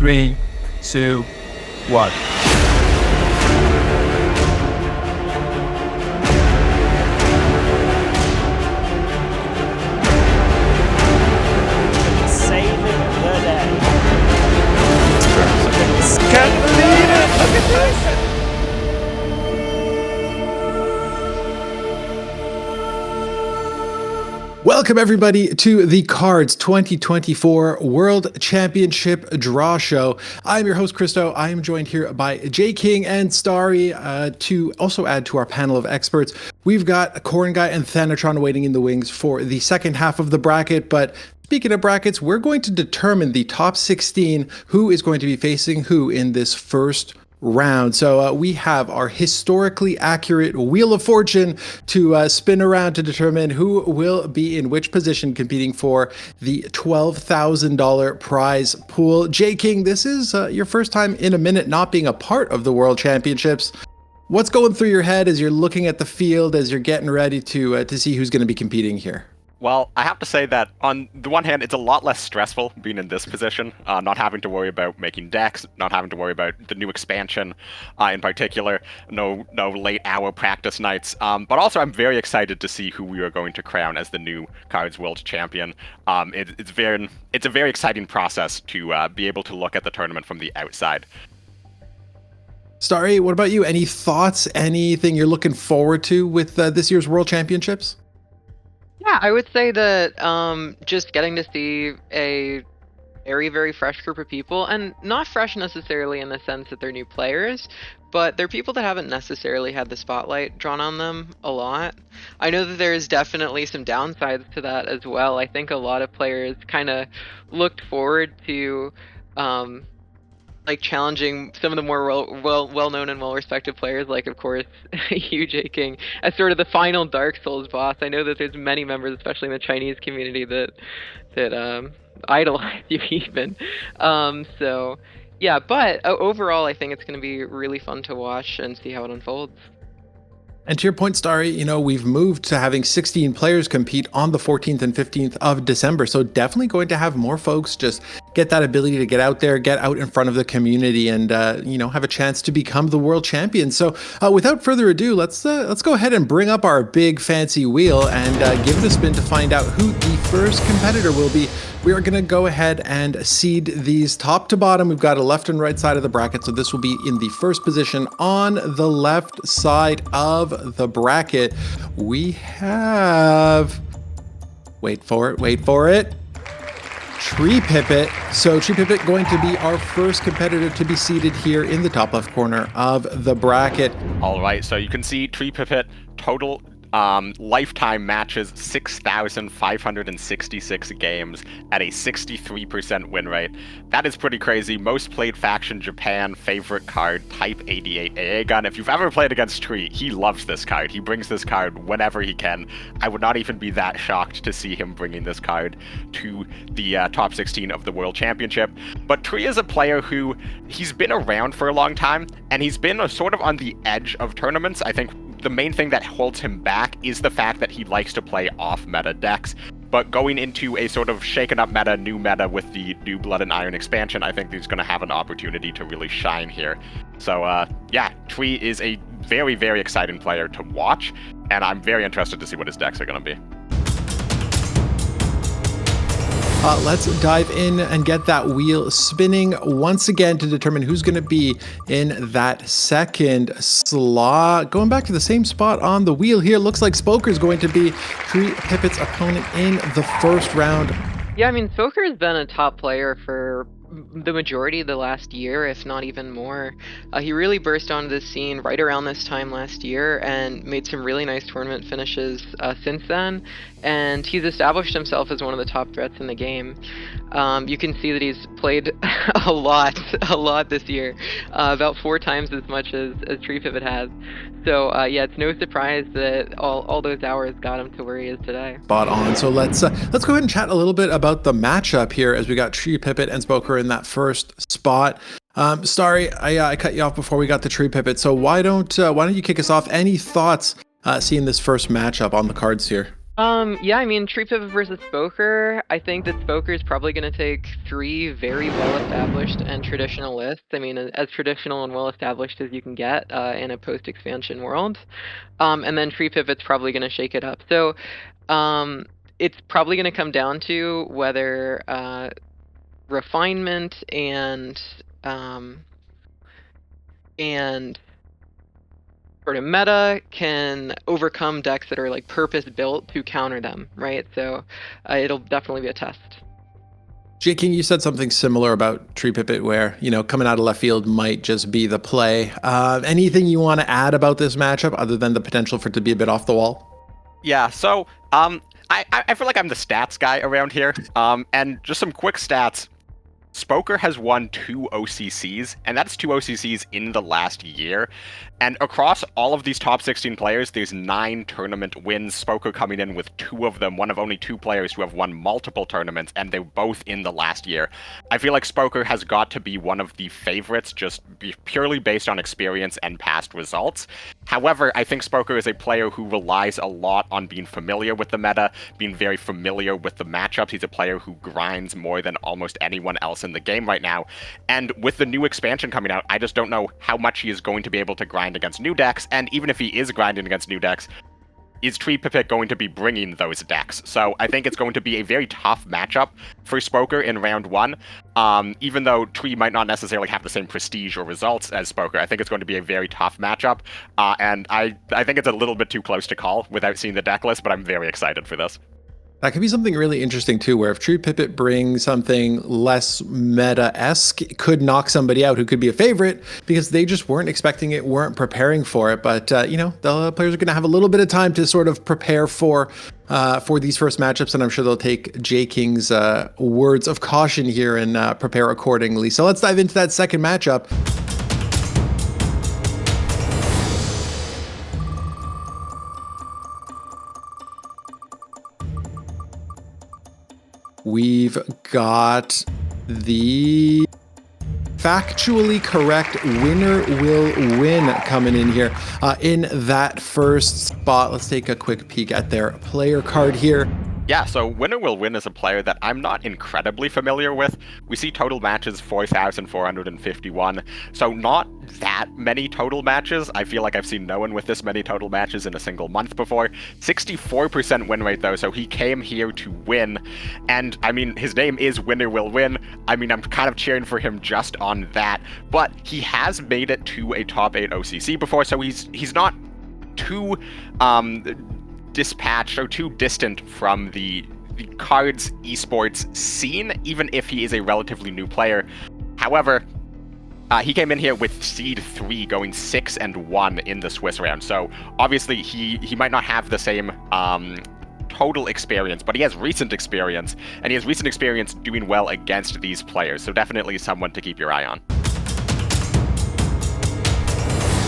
3, 2, 1. Saving the day. Can't believe it! Look at this! Welcome everybody to the KARDS 2024 World Championship Draw Show. I'm your host Christo. I am joined here by Jking and Starry to also add to our panel of experts. We've got CornGuy and Thanatron waiting in the wings for the second half of the bracket, but speaking of brackets, we're going to determine the top 16 who is going to be facing who in this first round. So we have our historically accurate Wheel of Fortune to spin around to determine who will be in which position competing for the $12,000 prize pool. Jking, this is your first time in a minute not being a part of the World Championships. What's going through your head as you're looking at the field, as you're getting ready to see who's going to be competing here? Well, I have to say that on the one hand, it's a lot less stressful being in this position, not having to worry about making decks, not having to worry about the new expansion in particular, no late hour practice nights. But also, I'm very excited to see who we are going to crown as the new KARDS World Champion. It's a very exciting process to be able to look at the tournament from the outside. Starry, what about you? Any thoughts? Anything you're looking forward to with this year's World Championships? Yeah, I would say that just getting to see a very, very fresh group of people, and not fresh necessarily in the sense that they're new players, but they're people that haven't necessarily had the spotlight drawn on them a lot. I know that there's definitely some downsides to that as well. I think a lot of players kind of looked forward to like challenging some of the more well-known and well-respected players, like of course you, Jking, as sort of the final Dark Souls boss. I know that there's many members, especially in the Chinese community, that idolize you even. So yeah, but overall, I think it's going to be really fun to watch and see how it unfolds. And to your point, Starry, you know, we've moved to having 16 players compete on the 14th and 15th of December. So definitely going to have more folks just get that ability to get out there, get out in front of the community and, you know, have a chance to become the world champion. So without further ado, let's go ahead and bring up our big fancy wheel and give it a spin to find out who the first competitor will be. We are going to go ahead and seed these top to bottom. We've got a left and right side of the bracket. So this will be in the first position on the left side of the bracket. We have, wait for it, Tree Pipit. So Tree Pipit going to be our first competitor to be seated here in the top left corner of the bracket. All right, so you can see Tree Pipit total lifetime matches 6,566 games at a 63% win rate. That is pretty crazy. Most played faction Japan, favorite card Type 88 AA gun. If you've ever played against Tree, he loves this card. He brings this card whenever he can. I would not even be that shocked to see him bringing this card to the top 16 of the World Championship. But Tree is a player who he's been around for a long time, and he's been sort of on the edge of tournaments. I think the main thing that holds him back is the fact that he likes to play off-meta decks. But going into a sort of shaken-up meta, new meta with the new Blood and Iron expansion, I think he's going to have an opportunity to really shine here. So, yeah, Tree is a very, very exciting player to watch, and I'm very interested to see what his decks are going to be. Let's dive in and get that wheel spinning once again to determine who's going to be in that second slot. Going back to the same spot on the wheel here, looks like Spoker's going to be Tree Pipit's opponent in the first round. Yeah, I mean, Spoker has been a top player for the majority of the last year, if not even more. He really burst onto the scene right around this time last year and made some really nice tournament finishes since then. And he's established himself as one of the top threats in the game. You can see that he's played a lot this year, about 4 times as much as Tree Pipit has. So yeah, it's no surprise that all those hours got him to where he is today. Spot on. So let's go ahead and chat a little bit about the matchup here as we got Tree Pipit and Spoker in that first spot. Starry, I cut you off before we got the Tree Pipit. So why don't you kick us off? Any thoughts seeing this first matchup on the cards here? Yeah, I mean, Tree Pivot versus Spoker, I think that Spoker is probably going to take 3 very well-established and traditional lists. I mean, as traditional and well-established as you can get in a post-expansion world. And then Tree Pivot's probably going to shake it up. So it's probably going to come down to whether refinement and sort of meta can overcome decks that are like purpose built to counter them, right? So it'll definitely be a test. Jking, you said something similar about Tree Pipit where, coming out of left field might just be the play. Anything you want to add about this matchup other than the potential for it to be a bit off the wall? Yeah, so I feel like I'm the stats guy around here. And just some quick stats. Spoker has won 2 OCCs, and that's 2 OCCs in the last year. And across all of these top 16 players, there's 9 tournament wins. Spoker coming in with 2 of them, one of only 2 players who have won multiple tournaments, and they're both in the last year. I feel like Spoker has got to be one of the favorites, just purely based on experience and past results. However, I think Spoker is a player who relies a lot on being familiar with the meta, being very familiar with the matchups. He's a player who grinds more than almost anyone else in the game right now. And with the new expansion coming out, I just don't know how much he is going to be able to grind against new decks. And even if he is grinding against new decks, is Tree Pipit going to be bringing those decks? So I think it's going to be a very tough matchup for Spoker in round 1. Even though Tree might not necessarily have the same prestige or results as Spoker, I think it's going to be a very tough matchup. And I think it's a little bit too close to call without seeing the deck list, but I'm very excited for this. That could be something really interesting too, where if Tree Pipit brings something less meta-esque, it could knock somebody out who could be a favorite because they just weren't expecting it, weren't preparing for it. But the players are going to have a little bit of time to sort of prepare for these first matchups, and I'm sure they'll take Jking's words of caution here and prepare accordingly. So let's dive into that second matchup. We've got the factually correct winner will win coming in here in that first spot. Let's take a quick peek at their player card here. Yeah, so Winner Will Win is a player that I'm not incredibly familiar with. We see total matches 4,451, so not that many total matches. I feel like I've seen no one with this many total matches in a single month before. 64% win rate though, so he came here to win. And I mean, his name is Winner Will Win. I mean, I'm kind of cheering for him just on that, but he has made it to a top 8 OCC before, so he's not too dispatched or too distant from the KARDS esports scene, even if he is a relatively new player. However, he came in here with seed 3 going 6-1 in the Swiss round, so obviously he might not have the same total experience, but he has recent experience, and he has recent experience doing well against these players, so definitely someone to keep your eye on.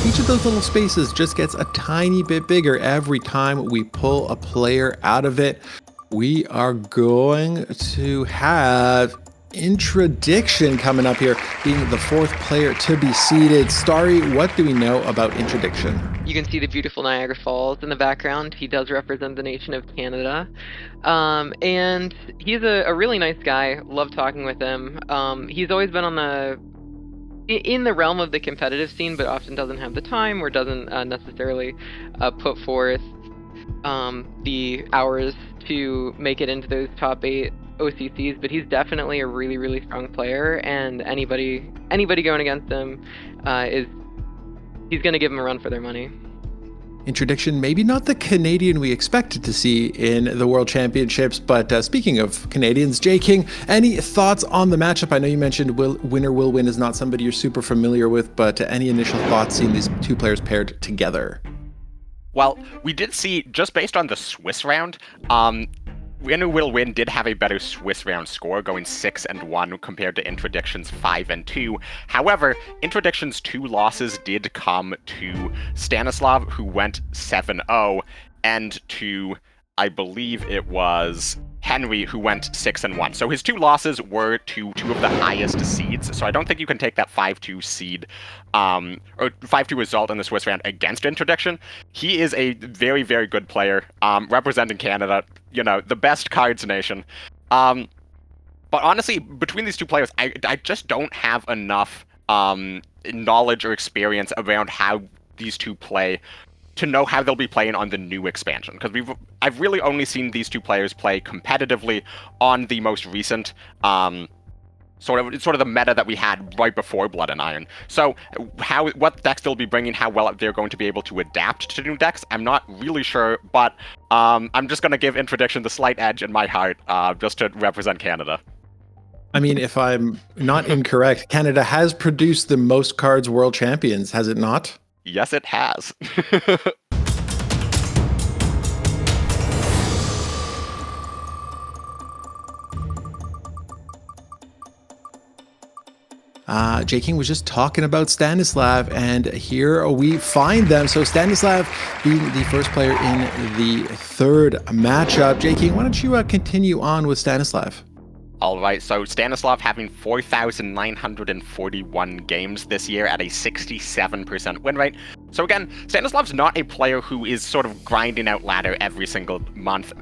Each of those little spaces just gets a tiny bit bigger every time we pull a player out of it. We are going to have Intradiction coming up here, being the 4th player to be seeded. Starry, what do we know about Intradiction? You can see the beautiful Niagara Falls in the background. He does represent the nation of Canada. And he's a really nice guy. Love talking with him. He's always been in the realm of the competitive scene, but often doesn't have the time or doesn't necessarily put forth the hours to make it into those top 8 OCCs, but he's definitely a really, really strong player, and anybody going against him he's going to give him a run for their money. Intradiction, maybe not the Canadian we expected to see in the World Championships, but speaking of Canadians, Jking, any thoughts on the matchup? I know you mentioned Winner Will Win is not somebody you're super familiar with, but any initial thoughts seeing these 2 players paired together? Well, we did see, just based on the Swiss round, Winner Will Win did have a better Swiss round score, going 6-1 compared to Intradiction's 5-2. However, Intradiction's 2 losses did come to Stanislav, who went 7-0, and to, I believe it was Henry, who went 6-1. So his 2 losses were to 2 of the highest seeds. So I don't think you can take that 5-2 seed or 5-2 result in the Swiss round against Interdiction. He is a very, very good player, representing Canada, the best cards nation. But honestly, between these 2 players, I just don't have enough knowledge or experience around how these 2 play to know how they'll be playing on the new expansion, because I've really only seen these 2 players play competitively on the most recent sort of the meta that we had right before Blood and Iron. So what decks they'll be bringing, how well they're going to be able to adapt to new decks, I'm not really sure, but I'm just going to give Interdiction the slight edge in my heart, just to represent Canada. I mean, if I'm not incorrect, Canada has produced the most KARDS World Champions, has it not? Yes, it has. Jking was just talking about Stanislav, and here we find them. So Stanislav being the first player in the 3rd matchup. Jking, why don't you continue on with Stanislav? All right, so Stanislav having 4,941 games this year at a 67% win rate. So again, Stanislav's not a player who is sort of grinding out ladder every single month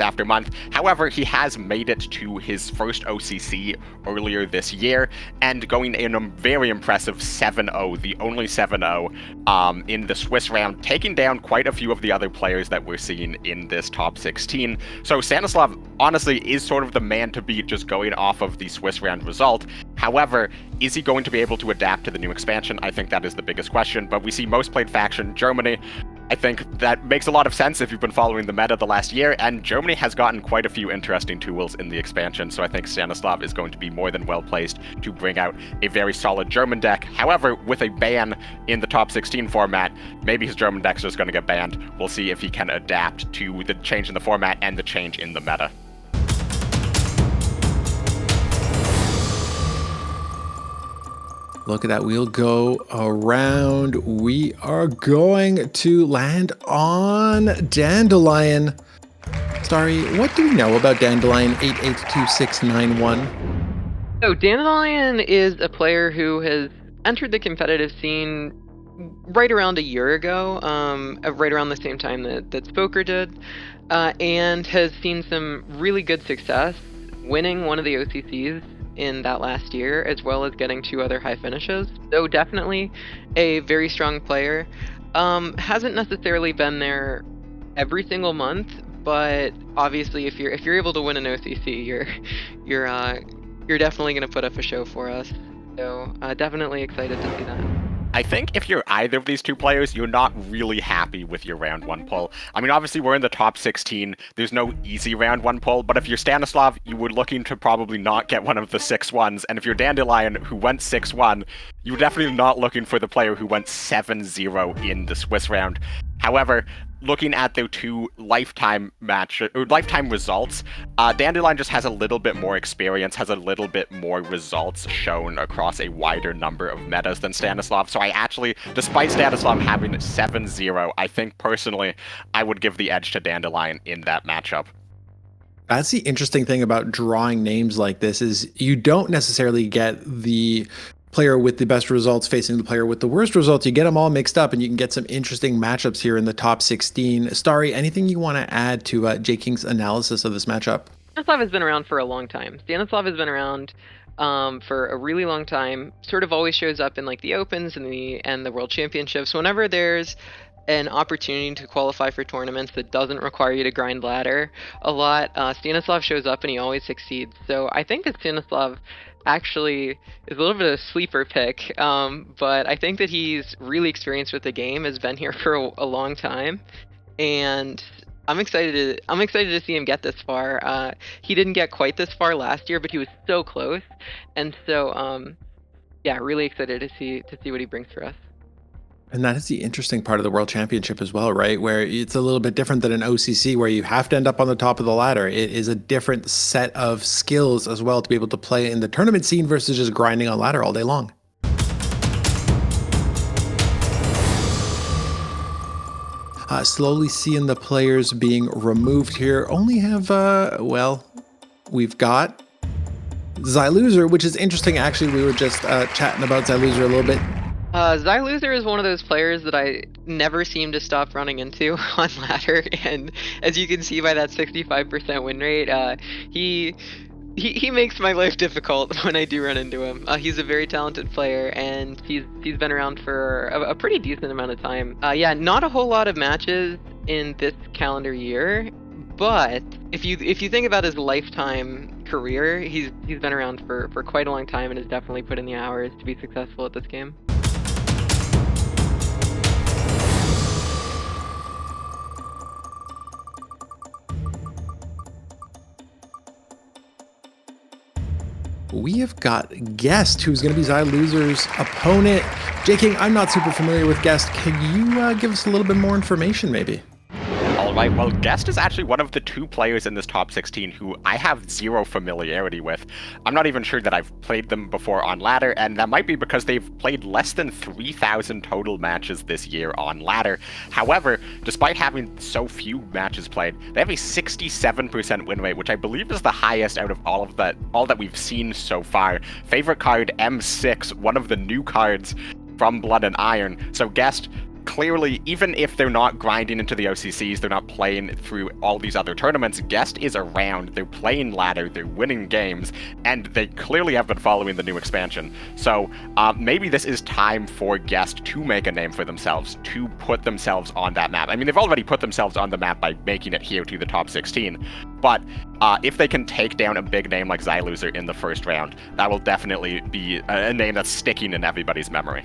after month. However, he has made it to his first OCC earlier this year and going in a very impressive 7-0, the only 7-0 in the Swiss round, taking down quite a few of the other players that we're seeing in this top 16. So Stanislav honestly is sort of the man to beat, just going off of the Swiss round result. However, is he going to be able to adapt to the new expansion? I think that is the biggest question, but we see most played faction Germany. I think that makes a lot of sense if you've been following the meta the last year, and Germany has gotten quite a few interesting tools in the expansion, so I think Stanislav is going to be more than well placed to bring out a very solid German deck. However, with a ban in the top 16 format, maybe his German deck's just going to get banned. We'll see if he can adapt to the change in the format and the change in the meta. Look at that wheel go around. We are going to land on Dandelion. Starry, what do we know about Dandelion 882691? So Dandelion is a player who has entered the competitive scene right around a year ago, right around the same time that Spoker did, and has seen some really good success winning one of the OCCs in that last year, as well as getting 2 other high finishes. So definitely a very strong player. Hasn't necessarily been there every single month, but obviously if you're able to win an OCC, you're definitely going to put up a show for us. So definitely excited to see that. I think if you're either of these 2 players, you're not really happy with your round 1 pull. I mean, obviously we're in the top 16. There's no easy round 1 pull, but if you're Stanislav, you were looking to probably not get one of the 6-1s, and if you're Dandelion, who went 6-1, you're definitely not looking for the player who went 7-0 in the Swiss round. However, looking at their 2 lifetime results, Dandelion just has a little bit more experience, has a little bit more results shown across a wider number of metas than Stanislav. So I actually, despite Stanislav having 7-0, I think personally I would give the edge to Dandelion in that matchup. That's the interesting thing about drawing names like this, is you don't necessarily get the player with the best results facing the player with the worst results. You get them all mixed up, and you can get some interesting matchups here in the top 16. Starry, anything you want to add to Jking's analysis of this matchup? Stanislav has been around for a long time. Stanislav has been around for a really long time. Sort of always shows up in like the Opens and the World Championships. Whenever there's an opportunity to qualify for tournaments that doesn't require you to grind ladder a lot, Stanislav shows up and he always succeeds. So I think that Stanislav actually is a little bit of a sleeper pick, but I think that he's really experienced with the game, has been here for a long time, and I'm excited to see him get this far. He didn't get quite this far last year, but he was so close, and so yeah, really excited to see what he brings for us. And that is the interesting part of the World Championship as well, right? Where it's a little bit different than an OCC, where you have to end up on the top of the ladder. It is a different set of skills as well to be able to play in the tournament scene versus just grinding on ladder all day long. Slowly seeing the players being removed here. Only have, well, we've got Xyloser, which is interesting. Actually, we were just chatting about Xyloser a little bit. Xyloser is one of those players that I never seem to stop running into on ladder, and as you can see by that 65% win rate, he makes my life difficult when I do run into him. He's a very talented player, and he's been around for a pretty decent amount of time. Yeah, not a whole lot of matches in this calendar year, but if you think about his lifetime career, he's been around for quite a long time and has definitely put in the hours to be successful at this game. We have got Guest, who's going to be Xyloser's opponent. Jking, I'm not super familiar with Guest. Can you give us a little bit more information, maybe? All right, well, Guest is actually one of the 2 players in this top 16 who I have zero familiarity with. I'm not even sure that I've played them before on ladder, and that might be because they've played less than 3,000 total matches this year on ladder. However, despite having so few matches played, they have a 67% win rate, which I believe is the highest out of all that we've seen so far. Favorite card, M6, one of the new cards from Blood and Iron. So Guest, clearly, even if they're not grinding into the OCCs, they're not playing through all these other tournaments, Guest is around, they're playing ladder, they're winning games, and they clearly have been following the new expansion. So maybe this is time for Guest to make a name for themselves, to put themselves on that map. I mean, they've already put themselves on the map by making it here to the top 16, but if they can take down a big name like Xyloser in the first round, that will definitely be a name that's sticking in everybody's memory.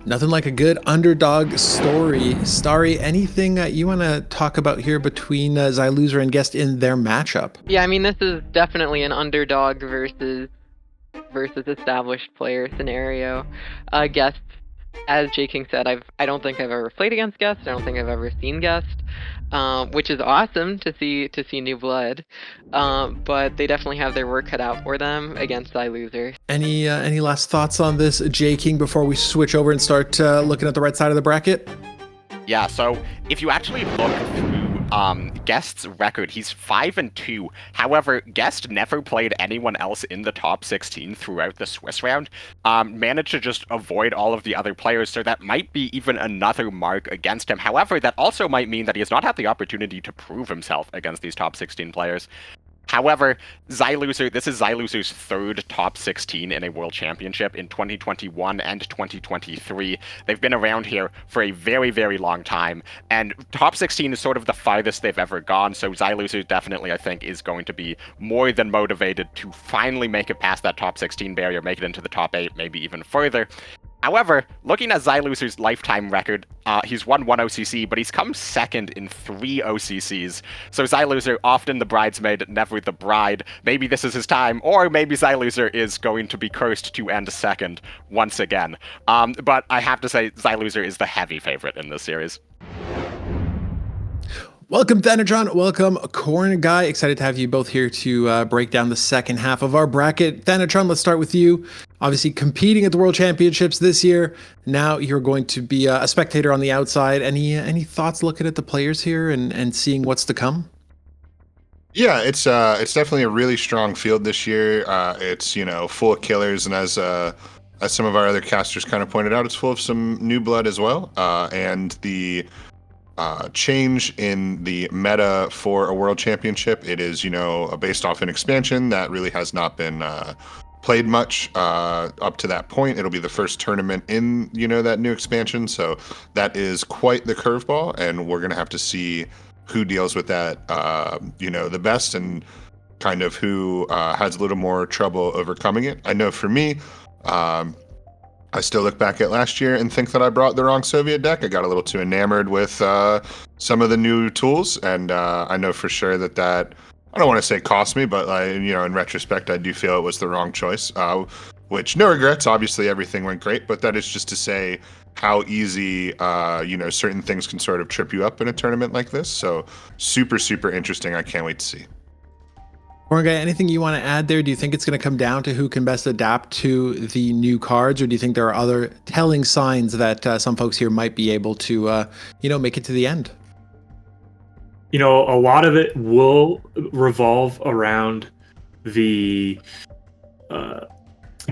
Nothing like a good underdog story. Starry, anything you want to talk about here between Xyloser and Guest in their matchup? Yeah, I mean, this is definitely an underdog versus established player scenario. Guest, as Jking said, I don't think I've ever played against Guest. I don't think I've ever seen Guest, which is awesome to see new blood. But they definitely have their work cut out for them against Xyloser. Any last thoughts on this, Jking, before we switch over and start looking at the right side of the bracket? Yeah, so if you actually look through Guest's record, he's 5-2. However, Guest never played anyone else in the top 16 throughout the Swiss round. Managed to just avoid all of the other players, so that might be even another mark against him. However, that also might mean that he has not had the opportunity to prove himself against these top 16 players. However, Xyloser, this is Xyloser's 3rd top 16 in a World Championship in 2021 and 2023. They've been around here for a very, very long time, and top 16 is sort of the farthest they've ever gone, so Xyloser definitely, I think, is going to be more than motivated to finally make it past that top 16 barrier, make it into the top 8, maybe even further. However, looking at Xyloser's lifetime record, he's won 1 OCC, but he's come 2nd in 3 OCCs. So Xyloser, often the bridesmaid, never the bride. Maybe this is his time, or maybe Xyloser is going to be cursed to end 2nd once again. But I have to say, Xyloser is the heavy favorite in this series. Welcome, Thanatron. Welcome, CornGuy. Excited to have you both here to break down the second half of our bracket. Thanatron, let's start with you. Obviously competing at the World Championships this year. Now you're going to be a spectator on the outside. Any thoughts looking at the players here and seeing what's to come? Yeah, it's definitely a really strong field this year. It's full of killers, and as some of our other casters kind of pointed out, it's full of some new blood as well. And the change in the meta for a World Championship, it is based off an expansion that really has not been played much up to that point. It'll be the first tournament in that new expansion, so that is quite the curveball, and we're gonna have to see who deals with that the best, and kind of who has a little more trouble overcoming it. I know for me, I still look back at last year and think that I brought the wrong Soviet deck. I got a little too enamored with some of the new tools, and I know for sure that I don't want to say cost me, but in retrospect, I do feel it was the wrong choice. Which, no regrets. Obviously, everything went great, but that is just to say how easy certain things can sort of trip you up in a tournament like this. So super, super interesting. I can't wait to see. CornGuy, anything you want to add there? Do you think it's going to come down to who can best adapt to the new cards, or do you think there are other telling signs that some folks here might be able to, make it to the end? A lot of it will revolve around the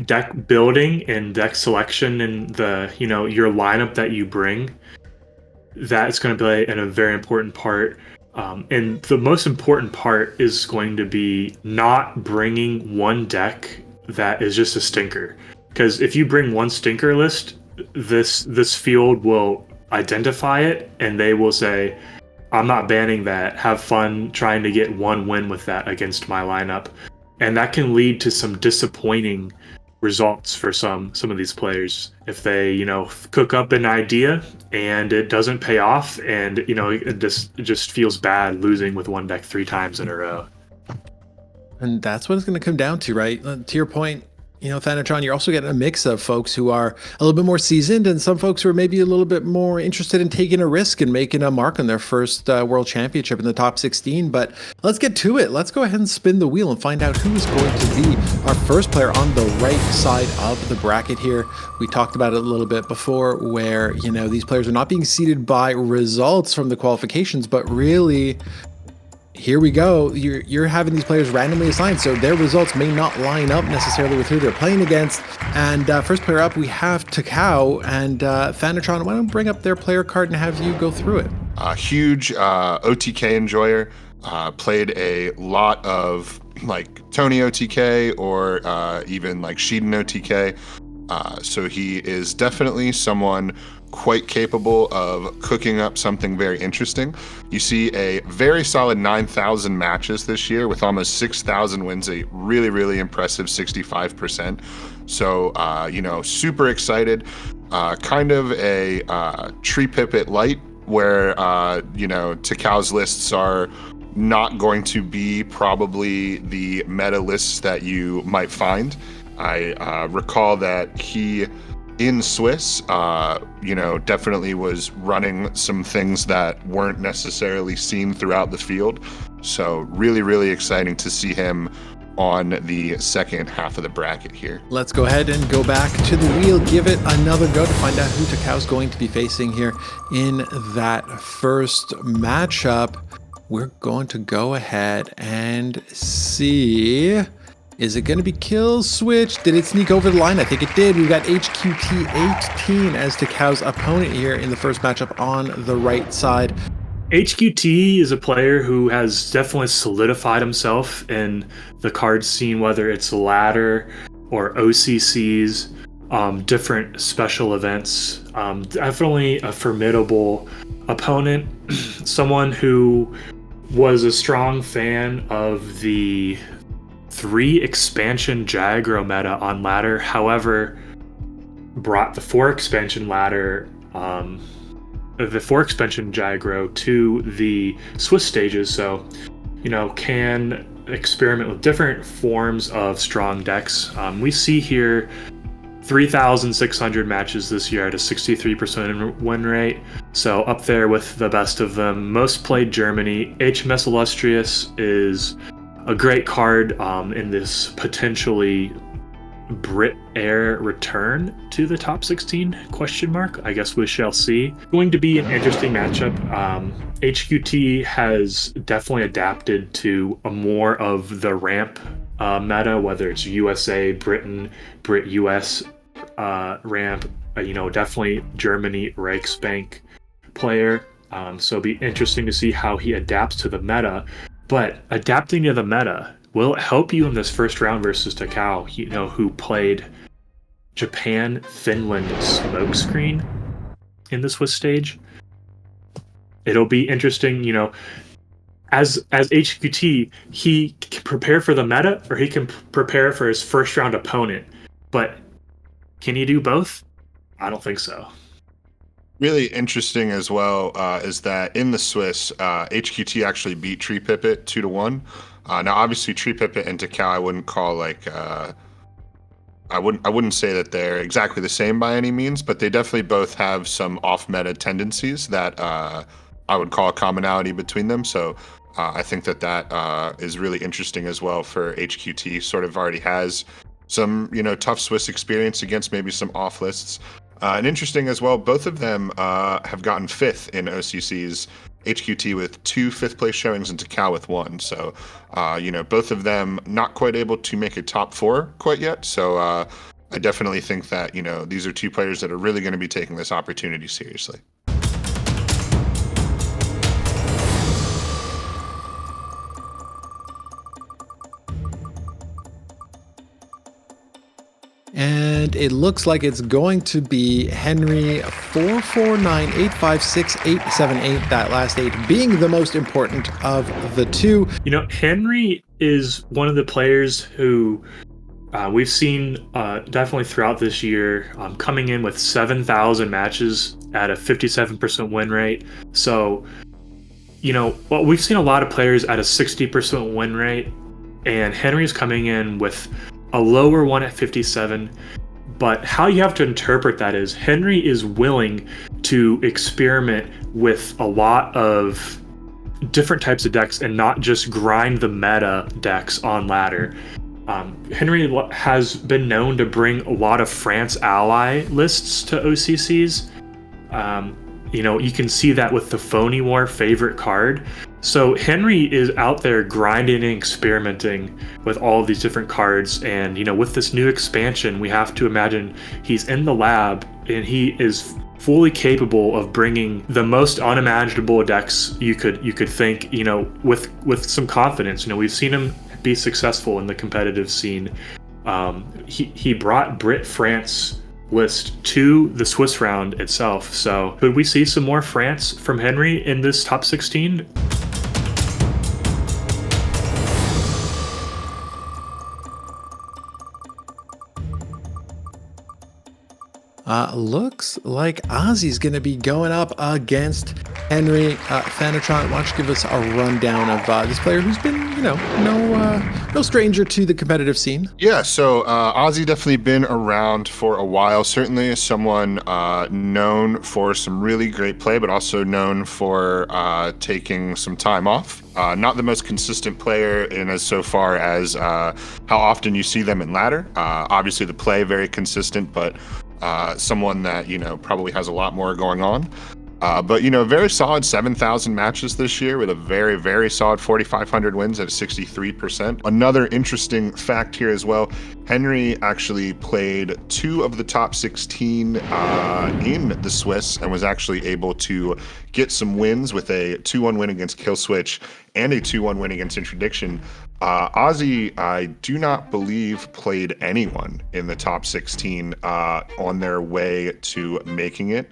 deck building and deck selection and your lineup that you bring, that's going to play a very important part. And the most important part is going to be not bringing one deck that is just a stinker. Because if you bring one stinker list, this field will identify it and they will say, I'm not banning that. Have fun trying to get one win with that against my lineup. And that can lead to some disappointing results for some of these players if they cook up an idea and it doesn't pay off, and it just feels bad losing with one deck 3 times in a row. And that's what it's going to come down to, right? To your point, Thanatron, you're also getting a mix of folks who are a little bit more seasoned and some folks who are maybe a little bit more interested in taking a risk and making a mark on their first World Championship in the top 16. But let's get to it. Let's go ahead and spin the wheel and find out who's going to be our first player on the right side of the bracket here. We talked about it a little bit before where, these players are not being seeded by results from the qualifications, but really, here we go. You're having these players randomly assigned, so their results may not line up necessarily with who they're playing against. And first player up, we have Takao and Thanatron. Why don't bring up their player card and have you go through it? A huge OTK enjoyer. Played a lot of Tony OTK or even Sheedon OTK. So he is definitely someone quite capable of cooking up something very interesting. You see a very solid 9,000 matches this year with almost 6,000 wins, a really, really impressive 65%. So, super excited. Kind of a Tree Pipit light where, Takao's lists are not going to be probably the meta lists that you might find. I recall that he, in Swiss, definitely was running some things that weren't necessarily seen throughout the field. So really, really exciting to see him on the second half of the bracket here. Let's go ahead and go back to the wheel, give it another go to find out who Takao's going to be facing here in that first matchup. We're going to go ahead and see... Is it going to be kill switch? Did it sneak over the line? I think it did. We've got HQT18 as Takao's opponent here in the first matchup on the right side. HQT is a player who has definitely solidified himself in the card scene, whether it's ladder or OCCs, different special events. Definitely a formidable opponent, someone who was a strong fan of the 3 expansion Jagro meta on ladder, however, brought the 4 expansion ladder, the 4 expansion Jagro to the Swiss stages, so, can experiment with different forms of strong decks. We see here 3,600 matches this year at a 63% win rate, so up there with the best of them. Most played Germany. HMS Illustrious is a great card in this potentially Brit Air return to the top 16 ? I guess we shall see. Going to be an interesting matchup. HQT has definitely adapted to a more of the ramp meta, whether it's USA, Britain, Brit US ramp, definitely Germany Reichsbank player. So it'll be interesting to see how he adapts to the meta. But adapting to the meta, will it help you in this first round versus Takao, who played Japan, Finland smokescreen in the Swiss stage? It'll be interesting, as HQT, he can prepare for the meta or he can prepare for his first round opponent. But can he do both? I don't think so. Really interesting as well is that in the Swiss, HQT actually beat Tree Pipit 2-1. Now, obviously, Tree Pipit and Takao, I wouldn't call I wouldn't say that they're exactly the same by any means, but they definitely both have some off-meta tendencies that I would call a commonality between them. So I think that is really interesting as well for HQT. Sort of already has some tough Swiss experience against maybe some off lists. And interesting as well, both of them have gotten 5th in OCCs HQT with 2 5th-place showings and Takao with 1. So, both of them not quite able to make a top 4 quite yet. So I definitely think that, these are 2 players that are really going to be taking this opportunity seriously. And it looks like it's going to be Henry 449856878, that last 8 being the most important of the 2. Henry is one of the players who we've seen definitely throughout this year coming in with 7,000 matches at a 57% win rate. So, we've seen a lot of players at a 60% win rate, and Henry's coming in with a lower one at 57. But how you have to interpret that is Henry is willing to experiment with a lot of different types of decks and not just grind the meta decks on ladder. Henry has been known to bring a lot of France ally lists to OCCs. You can see that with the Phony War favorite card. So Henry is out there grinding and experimenting with all of these different cards. And, with this new expansion, we have to imagine he's in the lab and he is fully capable of bringing the most unimaginable decks you could think, with some confidence. We've seen him be successful in the competitive scene. He brought Brit France list to the Swiss round itself. So could we see some more France from Henry in this top 16? Looks like Ozzy's going to be going up against Henry. Thanatron, why don't you give us a rundown of this player who's been, no stranger to the competitive scene? Yeah, so Ozzy definitely been around for a while. Certainly is someone known for some really great play, but also known for taking some time off. Not the most consistent player in as so far as how often you see them in ladder. Obviously the play very consistent, but someone that, probably has a lot more going on. But, very solid 7,000 matches this year with a very, very solid 4,500 wins at 63%. Another interesting fact here as well, Henry actually played 2 of the top 16 in the Swiss and was actually able to get some wins with a 2-1 win against Killswitch and a 2-1 win against Interdiction. Ozzy, I do not believe, played anyone in the top 16 on their way to making it.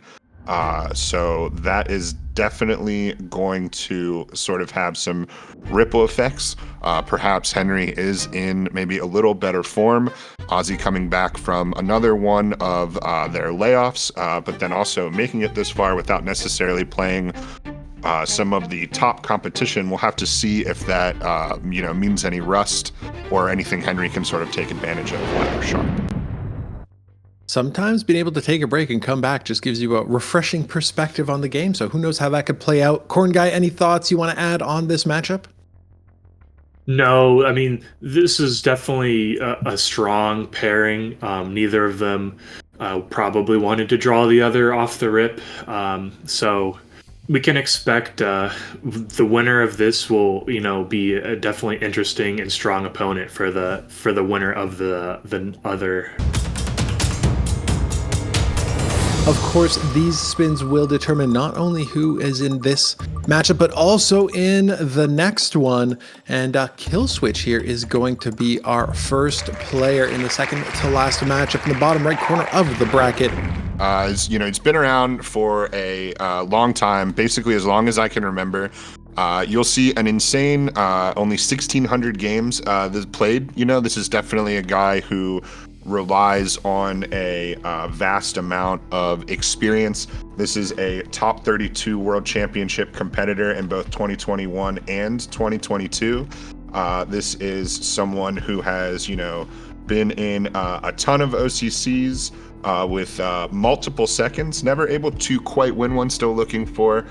So that is definitely going to sort of have some ripple effects. Perhaps Henry is in maybe a little better form. Ozzy coming back from another one of their layoffs, but then also making it this far without necessarily playing some of the top competition. We'll have to see if that means any rust or anything Henry can sort of take advantage of when they're sharp. Sometimes being able to take a break and come back just gives you a refreshing perspective on the game. So who knows how that could play out. CornGuy, any thoughts you want to add on this matchup? No, I mean, this is definitely a strong pairing. Neither of them probably wanted to draw the other off the rip. So we can expect the winner of this will, be a definitely interesting and strong opponent for the winner of the other. Of course, these spins will determine not only who is in this matchup, but also in the next one. And Killswitch here is going to be our first player in the second to last matchup in the bottom right corner of the bracket. It's been around for a long time, basically as long as I can remember. You'll see an insane only 1,600 games that's played. This is definitely a guy who relies on a vast amount of experience. This is a top 32 World Championship competitor in both 2021 and 2022. This is someone who has, been in a ton of OCCs with multiple seconds, never able to quite win one, still looking for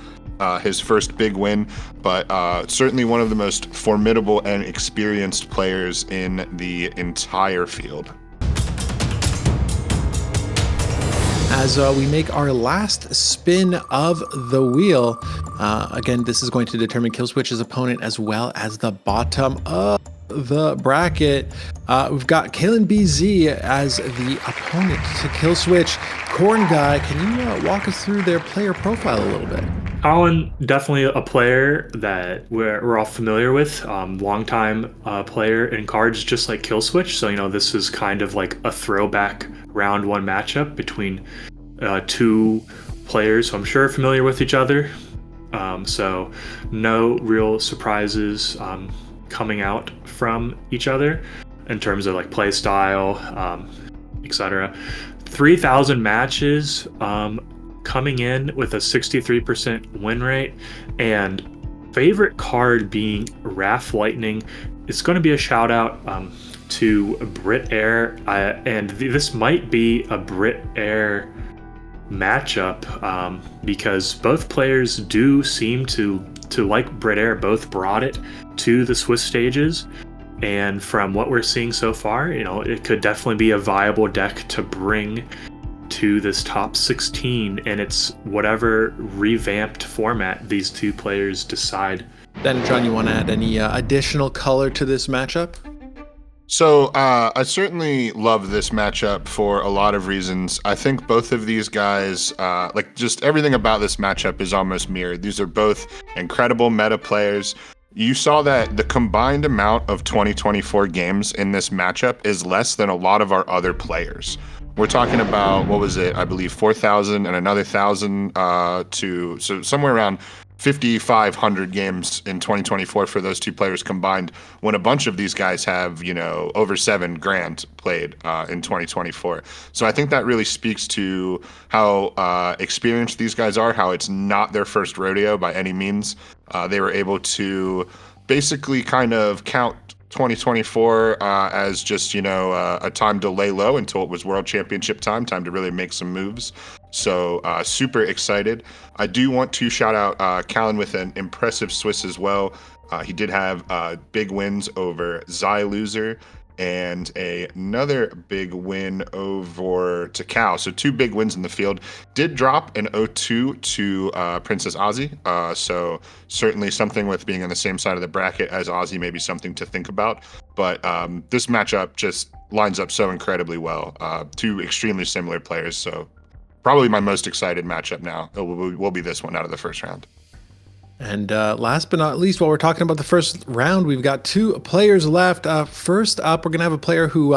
his first big win, but certainly one of the most formidable and experienced players in the entire field. as we make our last spin of the wheel. Again, this is going to determine Killswitch's opponent as well as the bottom of the bracket. We've got Kalen BZ as the opponent to Killswitch. CornGuy, can you walk us through their player profile a little bit? Colin, definitely a player that we're all familiar with, longtime player in cards, just like Killswitch. So, this is kind of like a throwback round one matchup between two players who I'm sure are familiar with each other. So no real surprises coming out from each other in terms of like play style, etc. 3,000 matches, coming in with a 63% win rate, and favorite card being Wrath Lightning. It's going to be a shout out to Brit Air, and this might be a Brit Air matchup because both players do seem to like Brit Air. Both brought it to the Swiss stages, and from what we're seeing so far, it could definitely be a viable deck to bring to this top 16, and it's whatever revamped format these two players decide. Thanatron, you want to add any additional color to this matchup? So I certainly love this matchup for a lot of reasons. I think both of these guys, just everything about this matchup is almost mirrored. These are both incredible meta players. You saw that the combined amount of 2024 games in this matchup is less than a lot of our other players. We're talking about, what was it? I believe 4,000 and another 1,000 so somewhere around 5,500 games in 2024 for those two players combined, when a bunch of these guys have, over 7 grand played in 2024. So I think that really speaks to how experienced these guys are, how it's not their first rodeo by any means. They were able to basically kind of count 2024 as just, a time to lay low until it was World Championship time to really make some moves. So super excited. I do want to shout out Callan with an impressive Swiss as well. He did have big wins over Loser and another big win over Takao. So 2 big wins in the field. Did drop an 0-2 to Princess Ozzy. So certainly something with being on the same side of the bracket as Ozzy, maybe something to think about. But this matchup just lines up so incredibly well. 2 extremely similar players. So probably my most excited matchup now will be this one out of the first round. And last but not least, while we're talking about the first round, we've got 2 players left. First up, we're going to have a player who,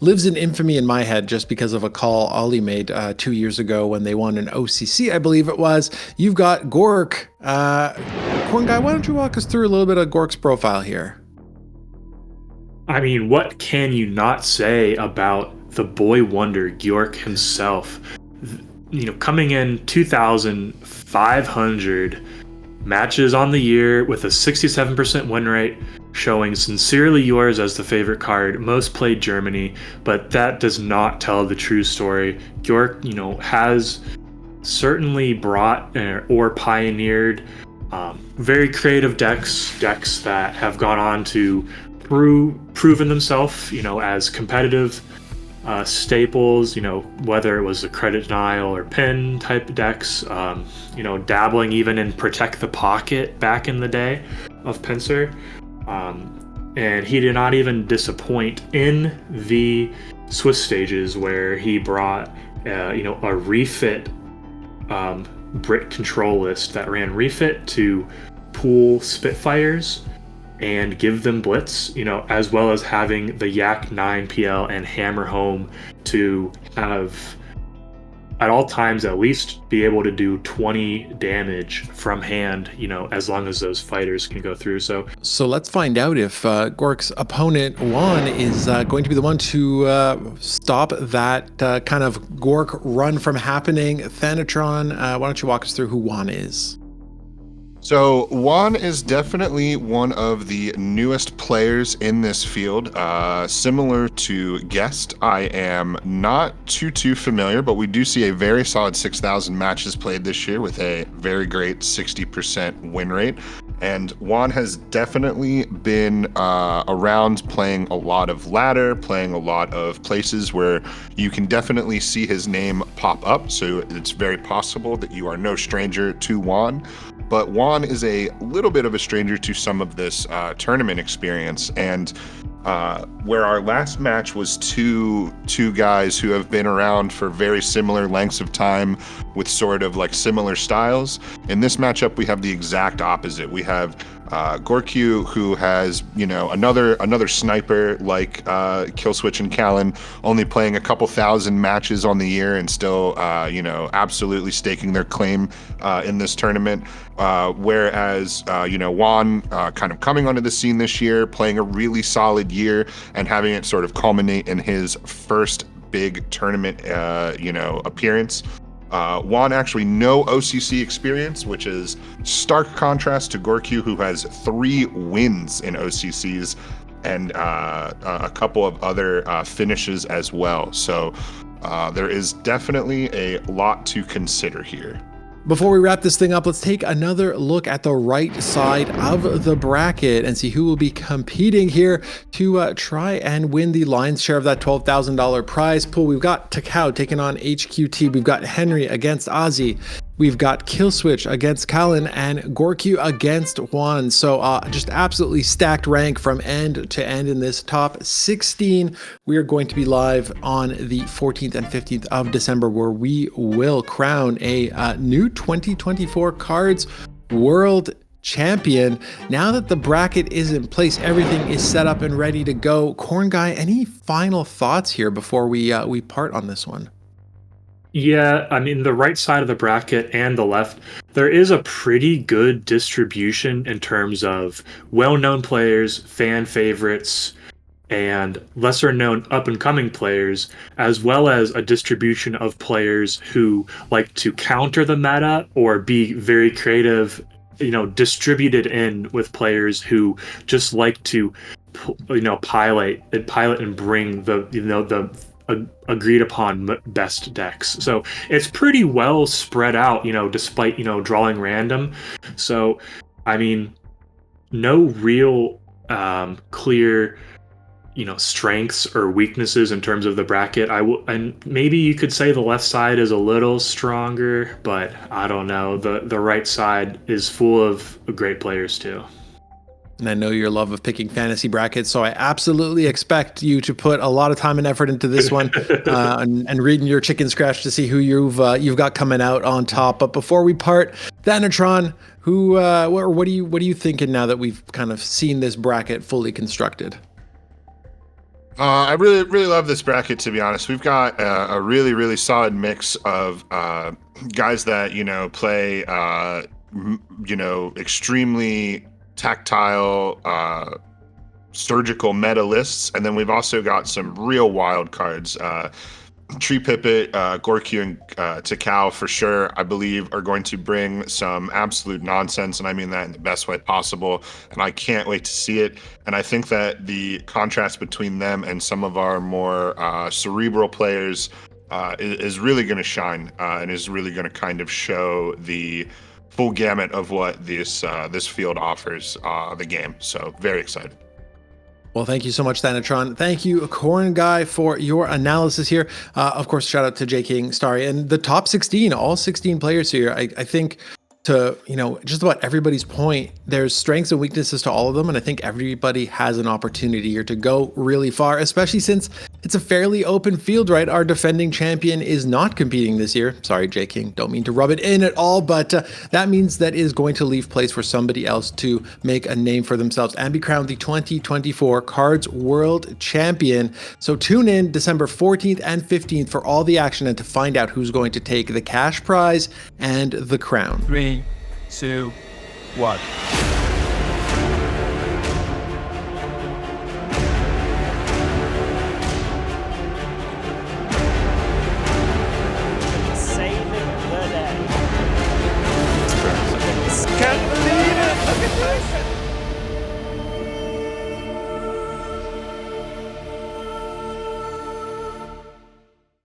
lives in infamy in my head just because of a call Ollie made 2 years ago when they won an OCC, I believe it was. You've got Gork. CornGuy, why don't you walk us through a little bit of Gork's profile here? What can you not say about the boy wonder, Gyork himself? Coming in 2,500 matches on the year with a 67% win rate, showing Sincerely Yours as the favorite card, most played Germany, but that does not tell the true story. Gyork, has certainly brought or pioneered very creative decks that have gone on to proven themselves, as competitive staples, whether it was the credit denial or pin type decks, dabbling even in Protect the Pocket back in the day of Pincer. And he did not even disappoint in the Swiss stages where he brought, a refit Brit control list that ran refit to pool Spitfires and give them blitz, as well as having the Yak 9 PL and Hammer Home to have at all times at least be able to do 20 damage from hand, as long as those fighters can go through. So let's find out if Gork's opponent, Juan, is going to be the one to stop that kind of Gork run from happening. Thanatron, why don't you walk us through who Juan is? So Juan is definitely one of the newest players in this field. Similar to Guest, I am not too familiar, but we do see a very solid 6,000 matches played this year with a very great 60% win rate. And Juan has definitely been around playing a lot of ladder, playing a lot of places where you can definitely see his name pop up. So it's very possible that you are no stranger to Juan. But Juan is a little bit of a stranger to some of this tournament experience. And where our last match was two guys who have been around for very similar lengths of time with sort of like similar styles. In this matchup, we have the exact opposite. We have Gorkyu, who has, another sniper like Killswitch and Callan, only playing a couple thousand matches on the year and still, absolutely staking their claim in this tournament. Whereas, Juan kind of coming onto the scene this year, playing a really solid year and having it sort of culminate in his first big tournament, appearance. Juan actually no OCC experience, which is stark contrast to Gorkyu, who has 3 wins in OCCs and a couple of other finishes as well. So there is definitely a lot to consider here. Before we wrap this thing up, let's take another look at the right side of the bracket and see who will be competing here to try and win the lion's share of that $12,000 prize pool. We've got Takao taking on HQT. We've got Henry against Ozzy. We've got Killswitch against Callan and Gorkyu against Juan. So just absolutely stacked rank from end to end in this top 16. We are going to be live on the 14th and 15th of December, where we will crown a new 2024 KARDS World Champion. Now that the bracket is in place, everything is set up and ready to go. CornGuy, any final thoughts here before we part on this one? Yeah, I mean, the right side of the bracket and the left, there is a pretty good distribution in terms of well-known players, fan favorites, and lesser-known up-and-coming players, as well as a distribution of players who like to counter the meta or be very creative, distributed in with players who just like to, pilot and bring the agreed upon best decks. So it's pretty well spread out, despite, drawing random. So, I mean, no real clear, strengths or weaknesses in terms of the bracket. And maybe you could say the left side is a little stronger, but I don't know. The right side is full of great players too. And I know your love of picking fantasy brackets, so I absolutely expect you to put a lot of time and effort into this one, and reading your chicken scratch to see who you've got coming out on top. But before we part, Thanatron, what are you thinking now that we've kind of seen this bracket fully constructed? I really love this bracket, to be honest. We've got a really, really solid mix of guys that play extremely tactile, surgical meta lists, and then we've also got some real wild cards. Tree Pipit, Gorkyu, and Takao for sure, I believe, are going to bring some absolute nonsense, and I mean that in the best way possible, and I can't wait to see it. And I think that the contrast between them and some of our more cerebral players is really going to shine, and is really going to kind of show the full gamut of what this field offers the game. So very excited. Well, thank you so much, Thanatron. Thank you, CornGuy, for your analysis here. Of course, shout out to Jking, Starry, and the top 16, all 16 players here. I think to, just about everybody's point, there's strengths and weaknesses to all of them. And I think everybody has an opportunity here to go really far, especially since it's a fairly open field, right? Our defending champion is not competing this year. Sorry, Jking, don't mean to rub it in at all, but that means that is going to leave place for somebody else to make a name for themselves and be crowned the 2024 KARDS World Champion. So tune in December 14th and 15th for all the action and to find out who's going to take the cash prize and the crown. 3, 2, 1.